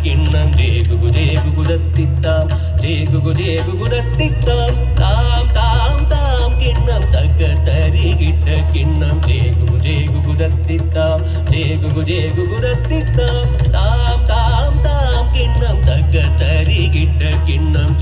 கிண்ணம் ஜேகுகுதத்தித்தாம் ஜேகுகுதத்தித்தாம் தாம் தாம் தாம் கிண்ணம் தக்க தரிகிட்ட கிண்ணம் ஜேகுகுதத்தித்தாம் ஜேகுகுதத்தித்தாம் தாம் தாம் தாம் கிண்ணம் தக்க தரிகிட்ட கிண்ணம்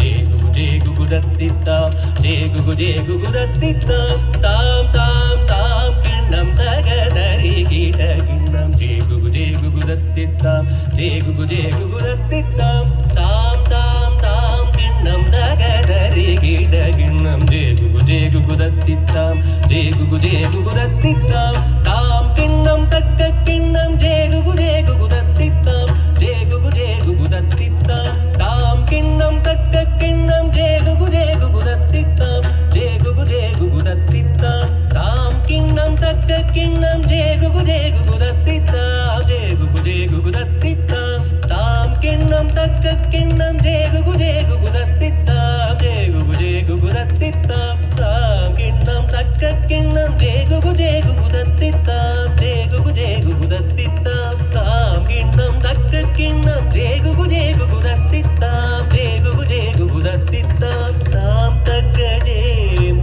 ஜேகுகுதத்தித்தாம் ஜேகுகுதத்தித்தாம் தாம் தாம் தாம் கிண்ணம் தக தரிகிட்ட கிண்ணம் ஜேகுகுதத்தித்தாம் ஜேகுகுதத்தித்தாம் தாம் தாம் தாம் கிண்ணம் தக தரிகிட்ட கிண்ணம் ஜேகுகுதத்தித்தாம் ஜேகுகுதத்தித்தாம் தாம் கிண்ணம் தக்க கிண்ணம் ஜேகுகுதத்தித்தாம் ஜேகுகுதத்தித்தாம் தாம் கிண்ணம் தக்க கிண்ணம் ஜேகுகுதத்தித்தாம் ஜேகுகுதத்தித்தாம் தாம் கிண்ணம் தக்க கிண்ணம் ஜேகுகுதத்தித்தாம் ஜேகுகுதத்தித்தாம் தாம் கிண்ணம் தக்க கிண்ணம் ஜேகுகுதத்தித்தாம் ஜேகுகுதத்தித்தாம் தாம் கிண்ணம் தக்க கிண்ணம் ஜேகுகுதத்தித்தாம் ஜேகுகுதத்தித்தாம் தாம் கிண்ணம் தக்க கிண்ணம் ஜேகுகுதத்தித்தாம் ஜேகுகுதத்தித்தாம் தாம் தக்க ஜேம்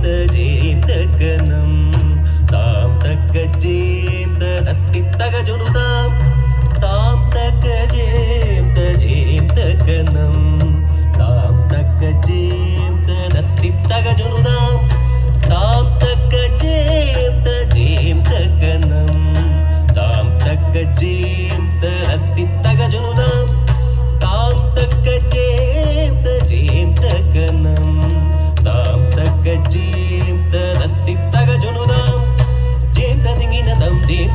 தக்கனம் தாம் தக்க ஜேம் தத்தித்தக ஜுனுதாம் தாம் தக்க ஜேம் தக்கனம் தாம் தக்க ஜேம் தத்தித்தக ஜுனுதாம் தாம் தக்க ஜேம் தக்கனம் தாம் தக்க ஜேம் தத்தித்தக ஜுனுதாம் தாம் தக்க ஜேம் தக்கனம் தாம் தக்க ஜேம் தத்தித்தக ஜுனுதாம் ஜேம்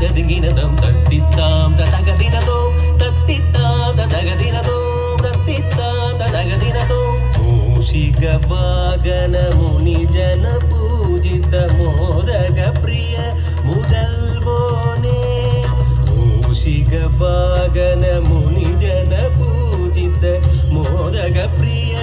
ததிங்கினதம் தத்தித்தாம் ததகதினதோ தத்தித்தாம் ததகதினதோ தத்தித்தாம் ததகதினதோ மூஷிக வாகன முனி ஜன பூஜித மோதக பிரிய முதல்வோனே மூஷிக வாகன முனி ஜன பூஜித மோதக பிரிய